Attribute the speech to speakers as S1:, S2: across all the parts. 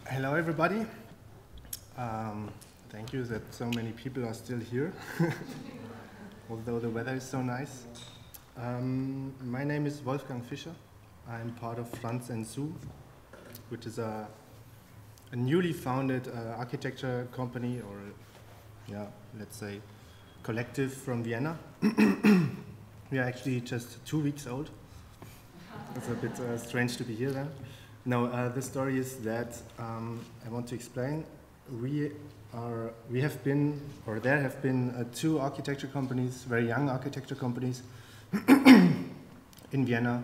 S1: Hello, everybody. Thank you that so many people are still here, although the weather is so nice. My name is Wolfgang Fischer. I'm part of Franz&Sue, which is a newly founded architecture company, or let's say collective from Vienna. We are actually just 2 weeks old. It's a bit strange to be here then. No, the story is that I want to explain. There have been 2 architecture companies, very young architecture companies in Vienna.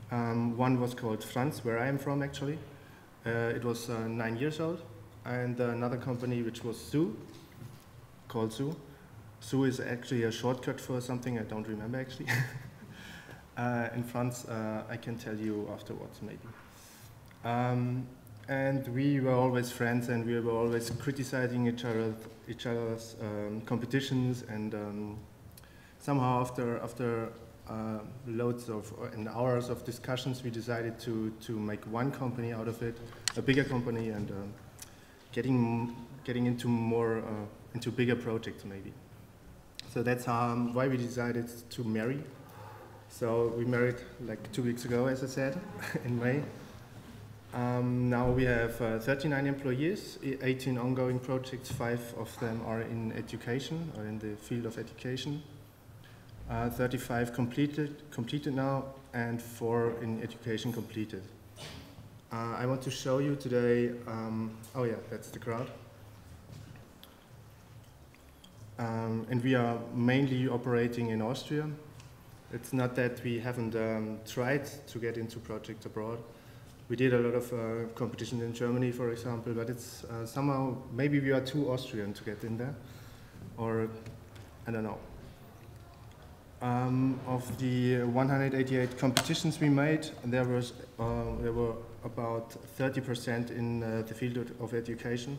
S1: One was called Franz, where I am from actually. It was 9 years old. And another company which was Sue, called Sue. Sue is actually a shortcut for something I don't remember actually. In France, I can tell you afterwards maybe. And we were always friends, and we were always criticizing each other's competitions. And somehow, after loads of and hours of discussions, we decided to make one company out of it, a bigger company, and getting into more into bigger projects maybe. So that's why we decided to marry. So we married like 2 weeks ago, as I said, in May. Now we have 39 employees, 18 ongoing projects, 5 of them are in education, or in the field of education. 35 completed now, and 4 in education completed. I want to show you today, oh yeah, that's the crowd. And we are mainly operating in Austria. It's not that we haven't tried to get into projects abroad. We did a lot of competition in Germany, for example, but it's somehow, maybe we are too Austrian to get in there, or I don't know. Of the 188 competitions we made, there were about 30% in the field of education.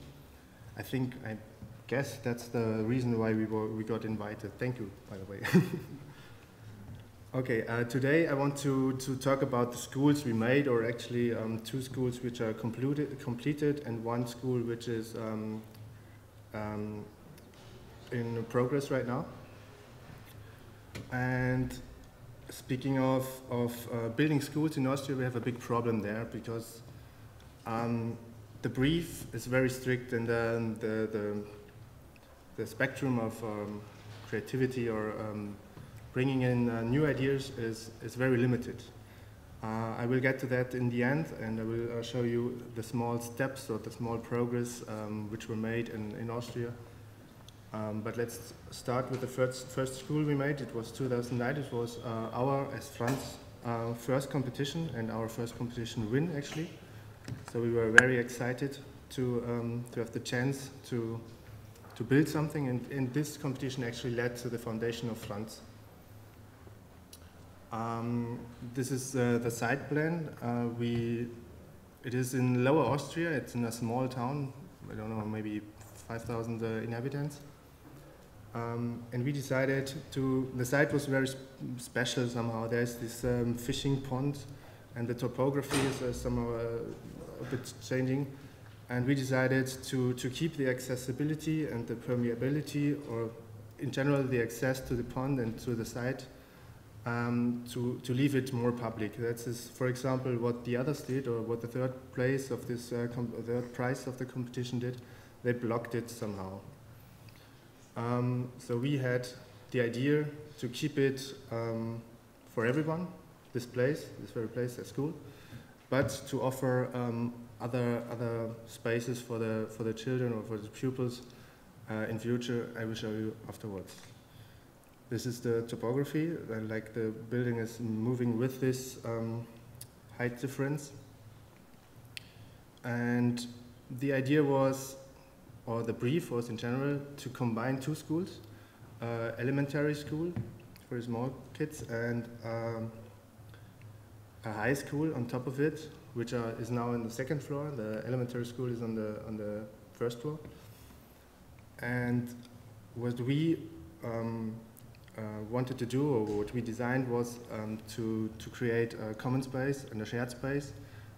S1: I guess that's the reason why we got invited. Thank you, by the way. Okay, today I want to talk about the schools we made, or actually 2 schools which are completed and 1 school which is in progress right now. And speaking of building schools in Austria, we have a big problem there because the brief is very strict, and the spectrum of creativity or bringing in new ideas is very limited. I will get to that in the end, and I will show you the small steps or the small progress which were made in Austria. But let's start with the first school we made. It was 2009. It was our, as Franz, first competition, and our first competition win actually. So we were very excited to have the chance to build something, and this competition actually led to the foundation of Franz. This is the site plan. It is in Lower Austria. It's in a small town. I don't know, maybe 5,000 inhabitants. And we decided the site was very special somehow. There's this fishing pond, and the topography is somehow a bit changing. And we decided to keep the accessibility and the permeability, or in general the access to the pond and to the site, to leave it more public. That's, for example, what the others did, or what the third prize of the competition did. They blocked it somehow. So we had the idea to keep it for everyone, this very place at school, but to offer other spaces for the children or for the pupils in future. I will show you afterwards. This is the topography, like the building is moving with this height difference. And the idea was, or the brief was in general, to combine 2 schools, elementary school for small kids and a high school on top of it, which is now on the 2nd floor. The elementary school is on the 1st floor. And what we wanted to do, or what we designed, was to create a common space and a shared space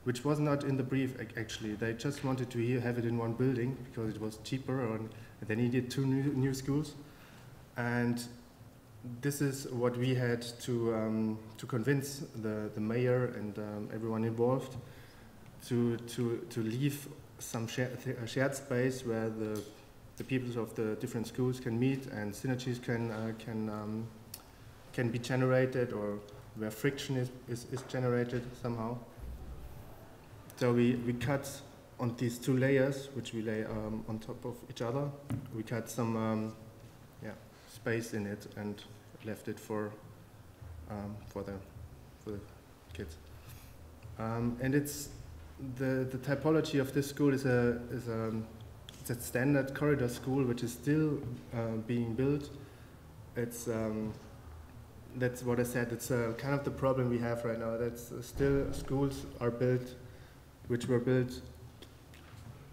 S1: which was not in the brief actually. They just wanted to have it in one building because it was cheaper, and they needed two new schools. And this is what we had to convince the mayor and everyone involved to leave some shared space where the people of the different schools can meet and synergies can be generated, or where friction is generated somehow. So we cut on these two layers, which we lay on top of each other. We cut some space in it and left it for the kids. And it's the typology of this school is a standard corridor school, which is still being built. It's that's what I said. It's kind of the problem we have right now. That's still schools are built, which were built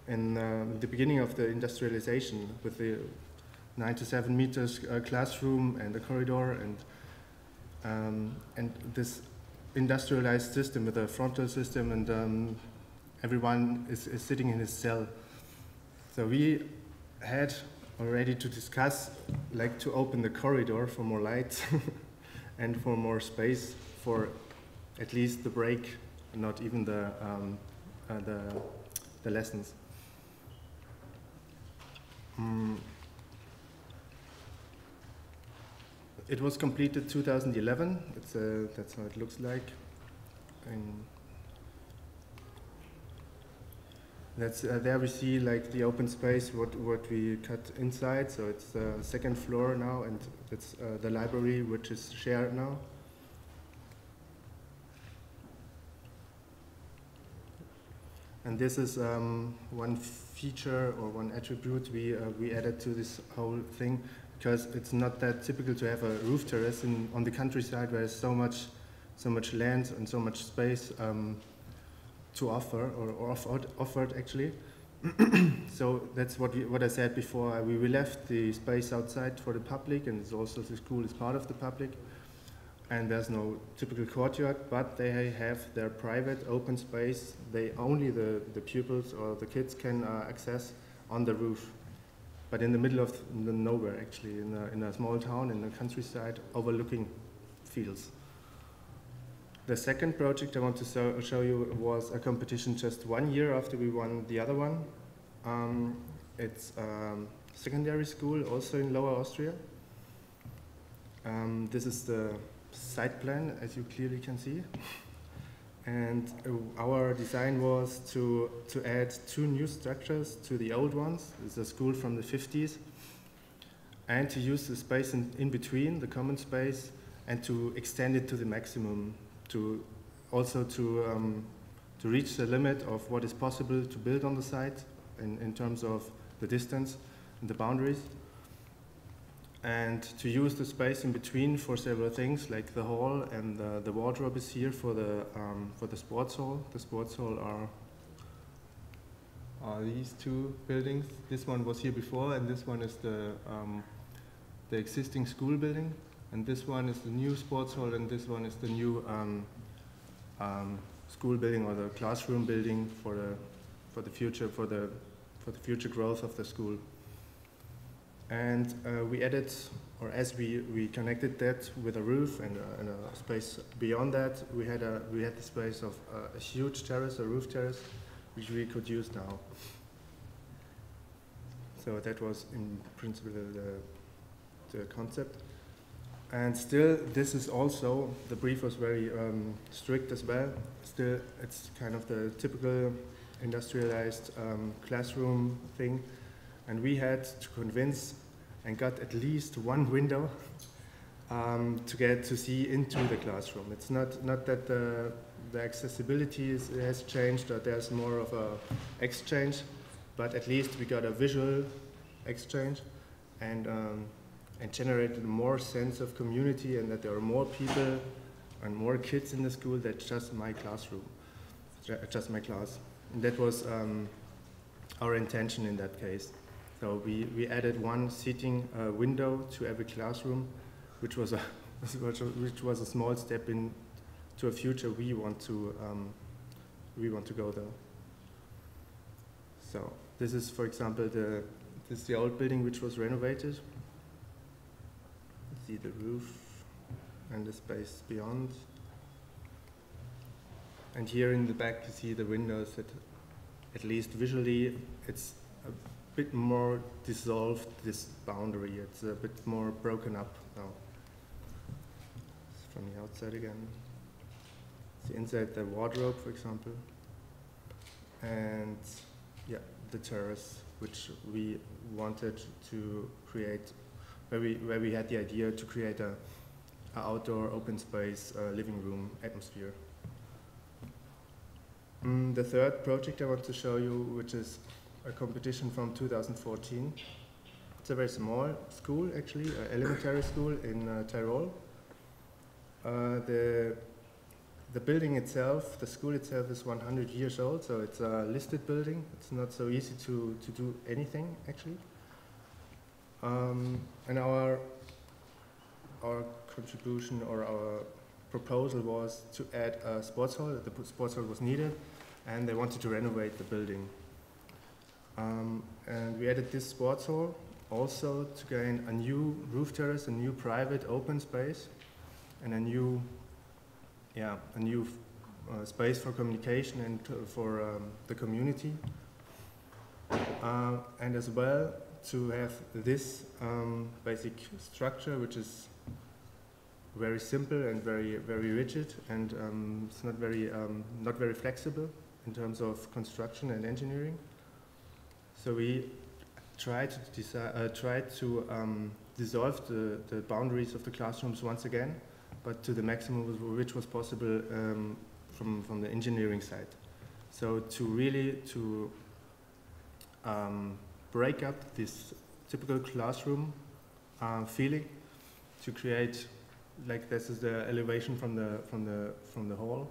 S1: in the beginning of the industrialization, with the 9 to 7 meters classroom and a corridor, and this industrialized system with a frontal system, and everyone is sitting in his cell. So we had already to discuss, like, to open the corridor for more light and for more space for at least the break, not even the lessons. It was completed 2011. That's how it looks like. And that's there we see, like, the open space, what we cut inside. So it's the second floor now, and it's the library, which is shared now. And this is one feature or one attribute we added to this whole thing, because it's not that typical to have a roof terrace on the countryside, where there's so much land and so much space to offer, or offered actually. So that's what I said before. We left the space outside for the public, and it's also, the school is part of the public. And there's no typical courtyard, but they have their private open space. Only the pupils or the kids can access on the roof, but in the middle of nowhere, actually, in a small town in the countryside, overlooking fields. The second project I want to show you was a competition just 1 year after we won the other one. It's a secondary school, also in Lower Austria. This is the site plan, as you clearly can see. And our design was to add 2 new structures to the old ones. It's a school from the 50s. And to use the space in between, the common space, and to extend it to the maximum, to reach the limit of what is possible to build on the site in terms of the distance and the boundaries. And to use the space in between for several things, like the hall, and the wardrobe is here for the sports hall. The sports hall are these 2 buildings. This one was here before, and this one is the existing school building. And this one is the new sports hall, and this one is the new school building, or the classroom building for the future growth of the school. And we added, or as we connected that with a roof and a space beyond that, we had the space of a huge terrace, a roof terrace, which we could use now. So that was in principle the concept. And still, this is also, the brief was very strict as well. Still, it's kind of the typical industrialized classroom thing. And we had to convince and got at least 1 window to get to see into the classroom. It's not that the accessibility has changed, or there's more of a exchange, but at least we got a visual exchange, and generated more sense of community, and that there are more people and more kids in the school than just my classroom, just my class. And that was our intention in that case. So we added 1 seating window to every classroom, which was a small step into a future we want to we want to go there. So this is, for example, this is the old building which was renovated. See the roof and the space beyond. And here in the back you see the windows that, at least visually, it's a bit more dissolved, this boundary. It's a bit more broken up now. It's from the outside again. See inside the wardrobe, for example. And yeah, the terrace, which we wanted to create, where we had the idea to create a outdoor open space living room atmosphere. The third project I want to show you, which is a competition from 2014. It's a very small school, actually, an elementary school in Tyrol. The building itself, the school itself, is 100 years old, so it's a listed building. It's not so easy to do anything, actually. And our contribution, or our proposal, was to add a sports hall. The sports hall was needed, and they wanted to renovate the building. And we added this sports hall also to gain a new roof terrace, a new private open space, and a new space for communication and for the community. And as well to have this basic structure, which is very simple and very rigid, and it's not very flexible in terms of construction and engineering. So we tried to dissolve the boundaries of the classrooms once again, but to the maximum which was possible from the engineering side. So to really break up this typical classroom feeling, to create, like this is the elevation from the hall,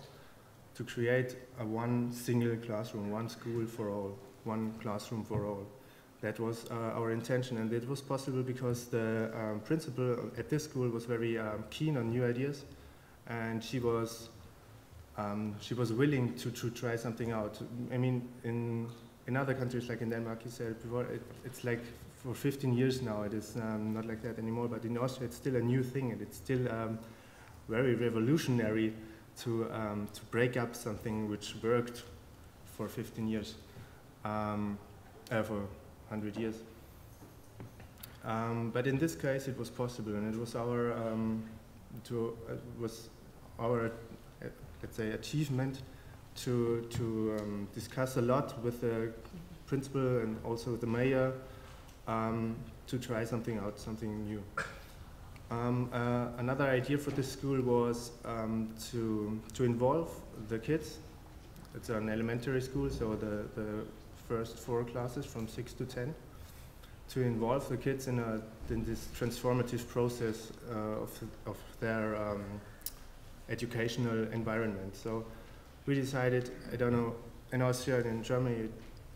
S1: to create one single classroom, one school for all, one classroom for all. That was our intention, and it was possible because the principal at this school was very keen on new ideas, and she was willing to try something out. I mean, in other countries, like in Denmark, you said before, it's like for 15 years now, it is not like that anymore, but in Austria it's still a new thing, and it's still very revolutionary to break up something which worked for 15 years, for 100 years. But in this case it was possible, and it was our let's say achievement to discuss a lot with the principal and also the mayor to try something out, something new. Another idea for this school was to involve the kids. It's an elementary school, so the first 4 classes from 6 to 10, to involve the kids in this transformative process of their educational environment. So we decided, I don't know, in Austria and in Germany, I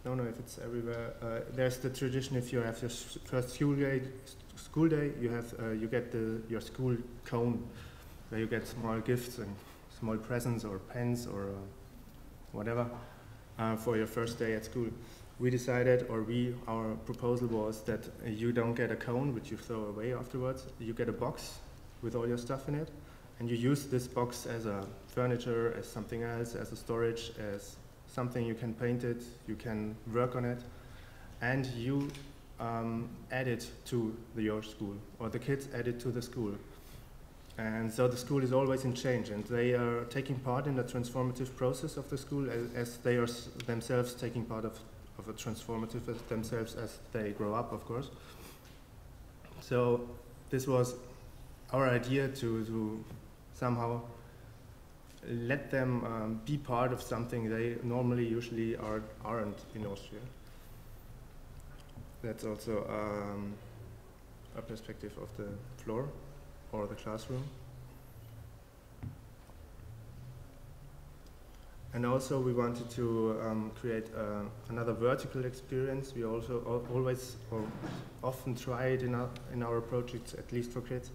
S1: don't know if it's everywhere, there's the tradition, if you have your first school day, you get your school cone, where you get small gifts and small presents or pens or whatever for your first day at school. We decided, or our proposal was that you don't get a cone which you throw away afterwards. You get a box with all your stuff in it, and you use this box as a furniture, as something else, as a storage, as something you can paint it, you can work on it, and you add it to your school, or the kids add it to the school. And so the school is always in change, and they are taking part in the transformative process of the school as they are themselves taking part of a transformative themselves as they grow up, of course. So this was our idea to somehow let them be part of something they normally usually aren't in Austria. That's also a perspective of the floor or the classroom. And also we wanted to create another vertical experience. We also always or often try it in our projects, at least for kids,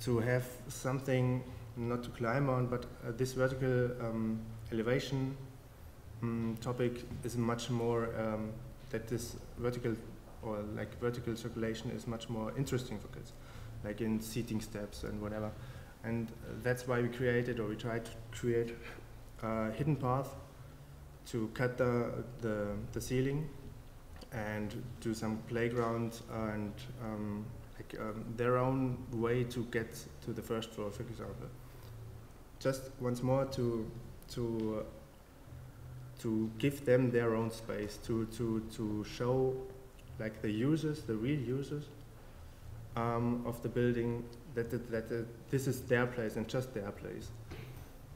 S1: to have something not to climb on, but this vertical elevation topic is much more that this vertical circulation is much more interesting for kids, like in seating steps and whatever. And that's why we created, or we tried to create, a hidden path to cut the ceiling and do some playground and their own way to get to the first floor, for example. Just once more to give them their own space, to show like the users, the real users of the building, that this is their place and just their place.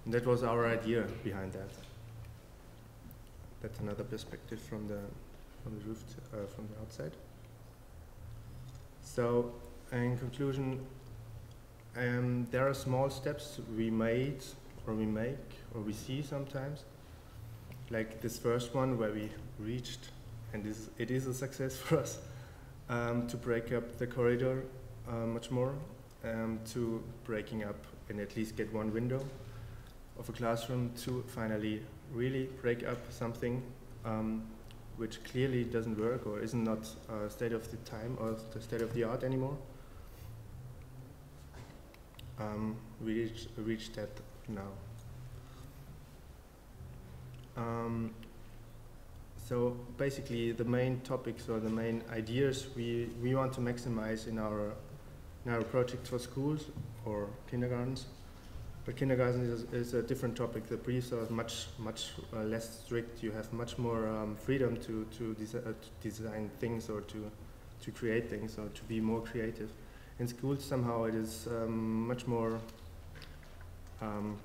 S1: And that was our idea behind that. That's another perspective from the roof, from the outside. So, in conclusion, there are small steps we made, or we make, or we see sometimes. Like this first one where we reached, and it is a success for us, to break up the corridor much more, to breaking up and at least get one window of a classroom, to finally really break up something which clearly doesn't work or is not state of the time or the state of the art anymore. We reached that now. So basically the main topics or the main ideas we want to maximize in our project for schools or kindergartens. But kindergarten is a different topic. The briefs are much less strict. You have much more freedom to design things or to create things or to be more creative. In schools somehow it is much more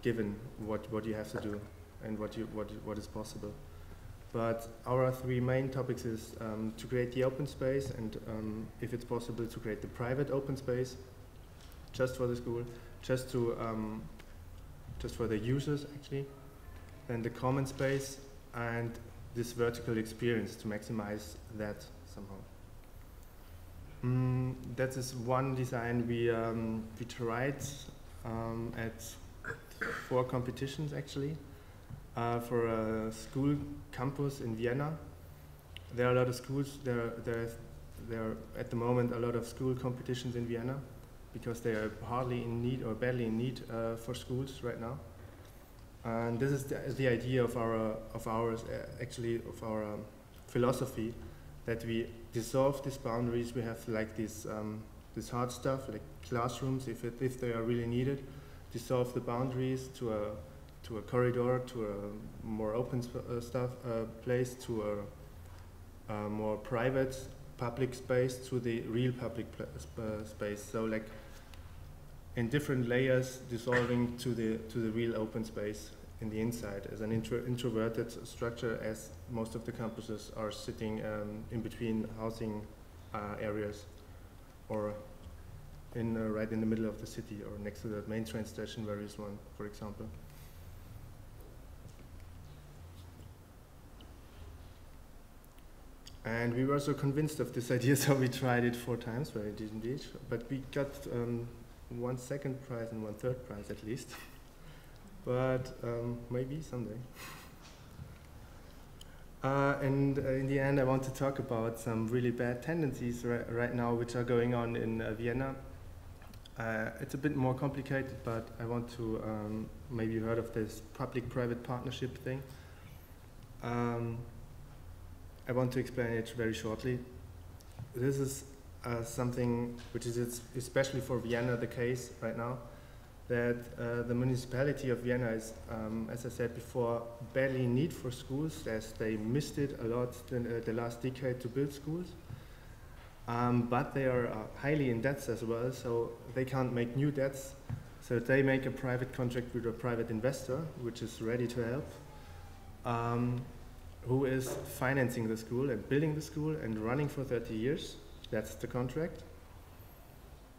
S1: given what you have to do and what is possible. But our three main topics is to create the open space and if it's possible to create the private open space just for the school, just for the users actually, then the common space and this vertical experience to maximize that somehow. That is one design we tried at 4 competitions actually. For a school campus in Vienna. There are a lot of schools, there are at the moment a lot of school competitions in Vienna because they are hardly in need or badly in need for schools right now. And this is the idea of our philosophy, that we dissolve these boundaries. We have like this hard stuff like classrooms if they are really needed, dissolve the boundaries to a corridor, to a more open place, to a more private public space, to the real public space. So like in different layers, dissolving to the real open space in the inside as an introverted structure, as most of the campuses are sitting in between housing areas, or right in the middle of the city, or next to the main train station, where is one, for example. And we were so convinced of this idea, so we tried it 4 times, where it didn't reach. But we got 1 second prize and 1 third prize at least. But maybe someday. And in the end, I want to talk about some really bad tendencies right now which are going on in Vienna. It's a bit more complicated, but I want to, maybe you heard of this public-private partnership thing. I want to explain it very shortly. This is something which is especially for Vienna the case right now, that the municipality of Vienna is, as I said before, badly in need for schools, as they missed it a lot the last decade to build schools. But they are highly in debts as well, so they can't make new debts. So they make a private contract with a private investor, which is ready to help. Who is financing the school and building the school and running for 30 years. That's the contract.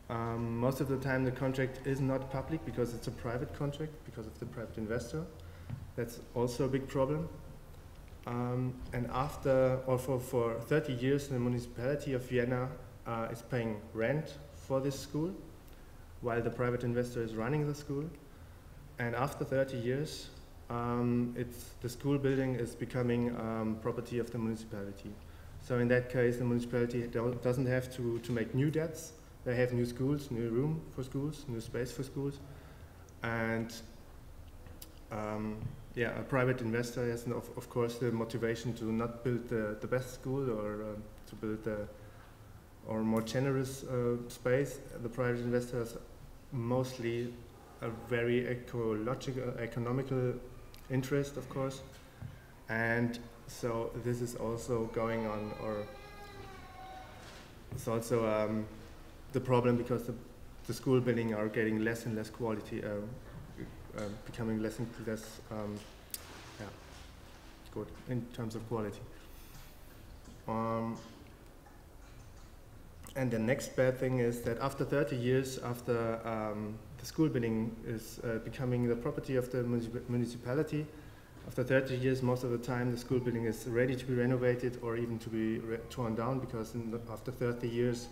S1: Most of the time the contract is not public because it's a private contract, because of the private investor. That's also a big problem. And after, or for 30 years, the municipality of Vienna is paying rent for this school, while the private investor is running the school. And after 30 years, the school building is becoming property of the municipality. So in that case, the municipality doesn't have to make new debts. They have new schools, new room for schools, new space for schools. And yeah, a private investor has, of course, the motivation to not build the best school or to build or more generous space. The private investor has mostly a very ecological, economical interest, of course. And so this is also going on, or it's also the problem because the school building are getting less and less quality, becoming less and less yeah, good in terms of quality. And the next bad thing is that after 30 years, after the school building is becoming the property of the municipality, after 30 years, most of the time, the school building is ready to be renovated or even to be torn down, because after 30 years,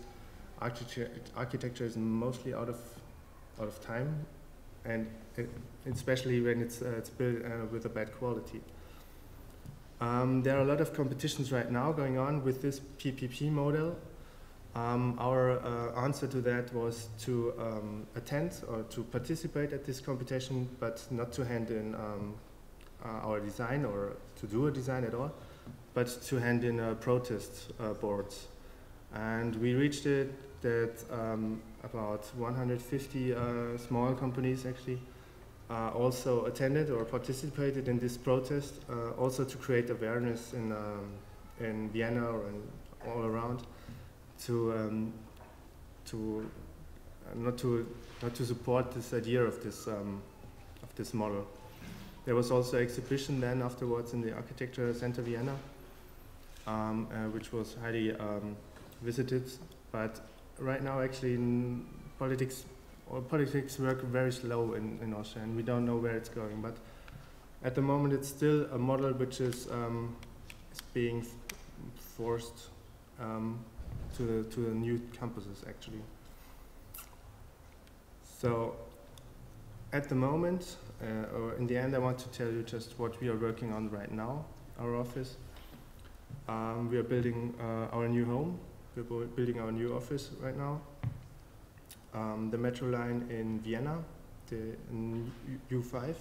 S1: architecture is mostly out of time, and especially when it's built with a bad quality. There are a lot of competitions right now going on with this PPP model. Our answer to that was to attend or to participate at this competition, but not to hand in our design or to do a design at all, but to hand in protest boards. And we reached it that about 150 small companies actually also attended or participated in this protest, also to create awareness in Vienna or all around, to not to support this idea of this model. There was also an exhibition then afterwards in the Architecture Center Vienna, which was highly visited. But right now, actually, politics work very slow in Austria, and we don't know where it's going. But at the moment, it's still a model which is being forced to the new campuses, actually. So, at the moment, or in the end, I want to tell you just what we are working on right now, our office. We are building our new home. We're building our new office right now. The metro line in Vienna, the U5,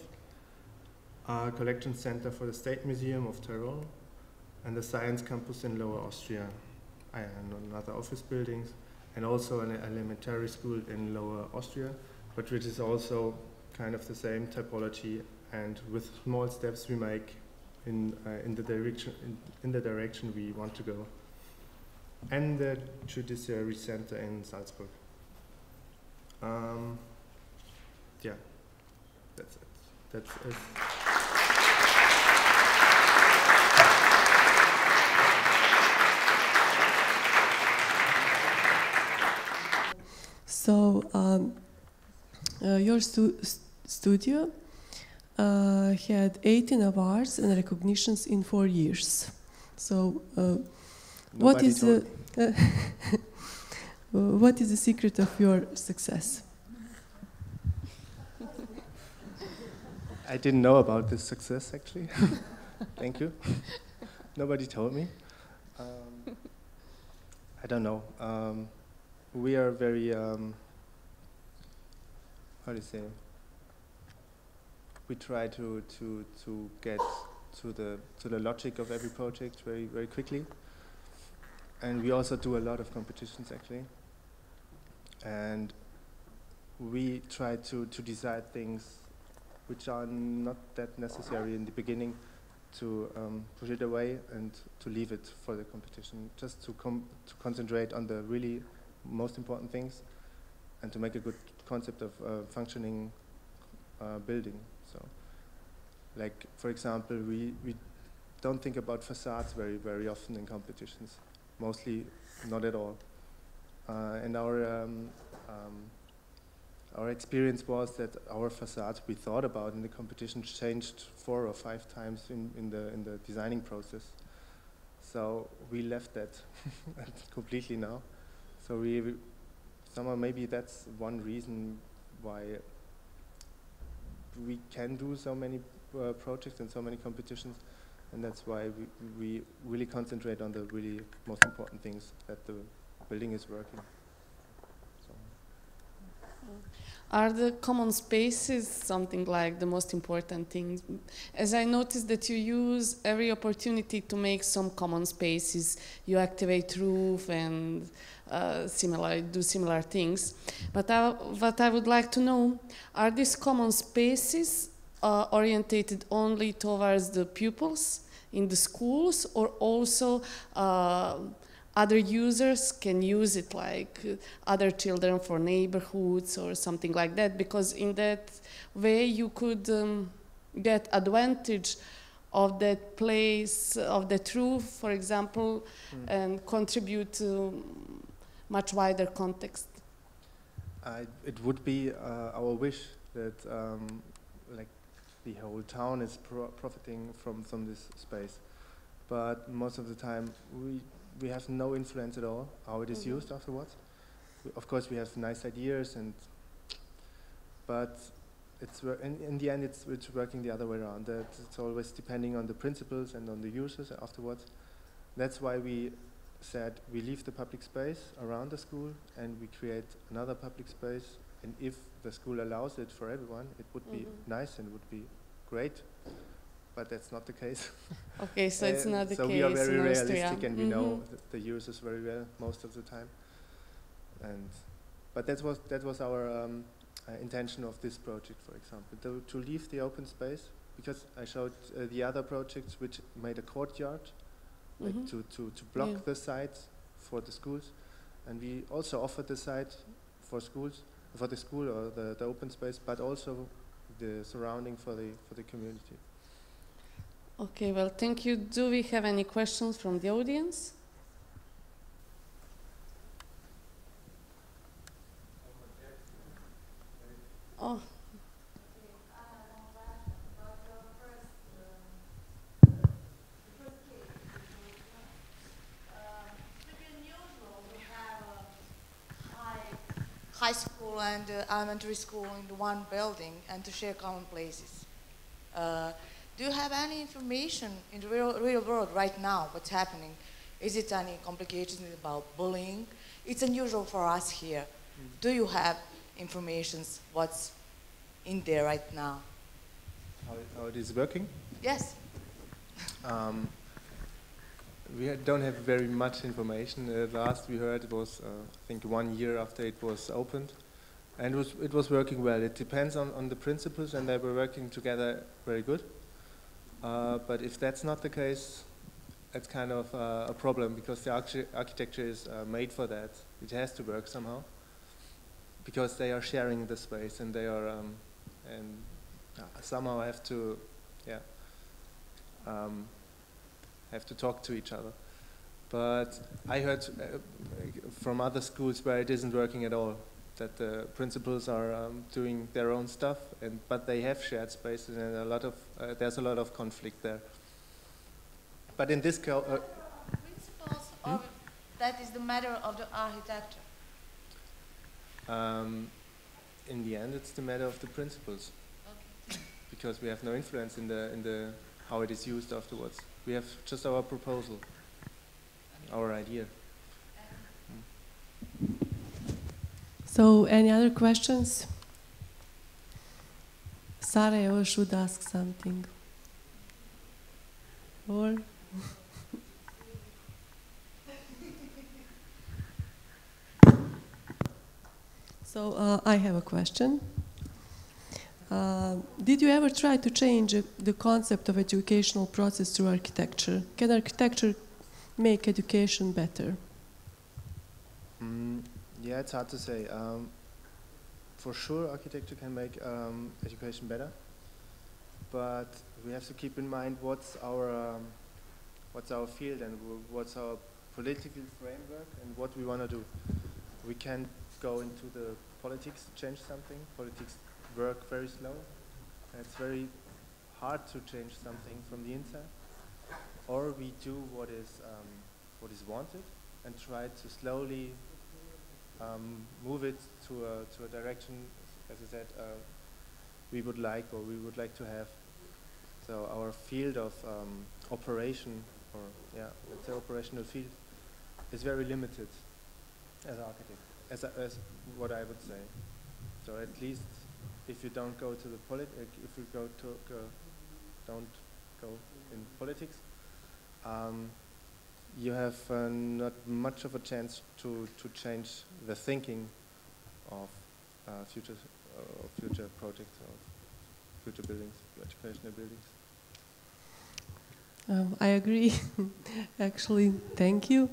S1: a collection center for the State Museum of Tyrol, and the science campus in Lower Austria, and another office buildings, and also an elementary school in Lower Austria, but which is also kind of the same typology, and with small steps we make in the direction we want to go. And the Judiciary Center in Salzburg. Yeah, that's it. That's it.
S2: So your studio had 18 awards and recognitions in 4 years. So what is the secret of your success?
S1: I didn't know about this success, actually. Thank you. Nobody told me. I don't know. We are very, how do you say? We try to get to the logic of every project very, very quickly. And we also do a lot of competitions, actually. And we try to decide things which are not that necessary in the beginning, to push it away and to leave it for the competition, just to concentrate on the really most important things and to make a good concept of functioning building. So, like, for example, we don't think about facades very, very often in competitions. Mostly not at all. And our experience was that our facades we thought about in the competition changed 4 or 5 times in the designing process. So we left that completely now. So somehow maybe that's one reason why we can do so many projects and so many competitions, and that's why we really concentrate on the really most important things, that the building is working. So.
S3: Are the common spaces something like the most important thing? As I noticed that you use every opportunity to make some common spaces, you activate roof and do similar things. But what I would like to know, are these common spaces orientated only towards the pupils in the schools, or also other users can use it, like other children for neighborhoods or something like that? Because in that way you could get advantage of that place, of that roof, for example, and contribute to much wider context.
S1: It would be our wish that like the whole town is profiting from this space, but most of the time we have no influence at all how it is used afterwards. Of course we have nice ideas, but it's in the end it's working the other way around. That it's always depending on the principals and on the users afterwards. That's why we said we leave the public space around the school and we create another public space, and if the school allows it for everyone, it would be nice and would be great, but that's not the case.
S3: Okay, so it's not the
S1: so
S3: case.
S1: So we are very
S3: in
S1: realistic
S3: Austria.
S1: and we know the users very well most of the time. But that was our intention of this project, for example, to leave the open space, because I showed the other projects which made a courtyard, like to block the sites for the schools, and we also offered the site for schools, for the school or the open space, but also the surrounding for the community.
S3: Okay, well, thank you. Do we have any questions from the audience? Oh.
S4: High school and elementary school in one building and to share common places. Do you have any information in the real world right now, what's happening? Is it any complications about bullying? It's unusual for us here. Do you have information what's in there right now?
S1: How it is working?
S4: Yes.
S1: We don't have very much information. Last we heard it was, I think, 1 year after it was opened, and it was working well. It depends on the principals, and they were working together very good. But if that's not the case, it's kind of a problem, because the architecture is made for that. It has to work somehow, because they are sharing the space, and they are somehow have to, have to talk to each other. But I heard from other schools where it isn't working at all, that the principals are doing their own stuff, but they have shared spaces, and there's a lot of conflict there. But in this
S4: principles, or that is the matter of the architecture?
S1: In the end, it's the matter of the principals, because we have no influence in the how it is used afterwards. We have just our proposal, our idea.
S2: So, any other questions? Sarajevo should ask something. Or? So, I have a question. Did you ever try to change the concept of educational process through architecture? Can architecture make education better?
S1: Yeah, it's hard to say. For sure, architecture can make education better, but we have to keep in mind what's our field and what's our political framework and what we want to do. We can't go into the politics to change something. Politics work very slow. It's very hard to change something from the inside. Or we do what is wanted and try to slowly move it to a direction, as I said, we would like to have So our field of operation, or yeah, let's say operational field, is very limited as an architect, as what I would say. So at least if you don't go to the if you go to don't go in politics, you have not much of a chance to change the thinking of future projects or future buildings, educational buildings.
S2: I agree. Actually, thank you.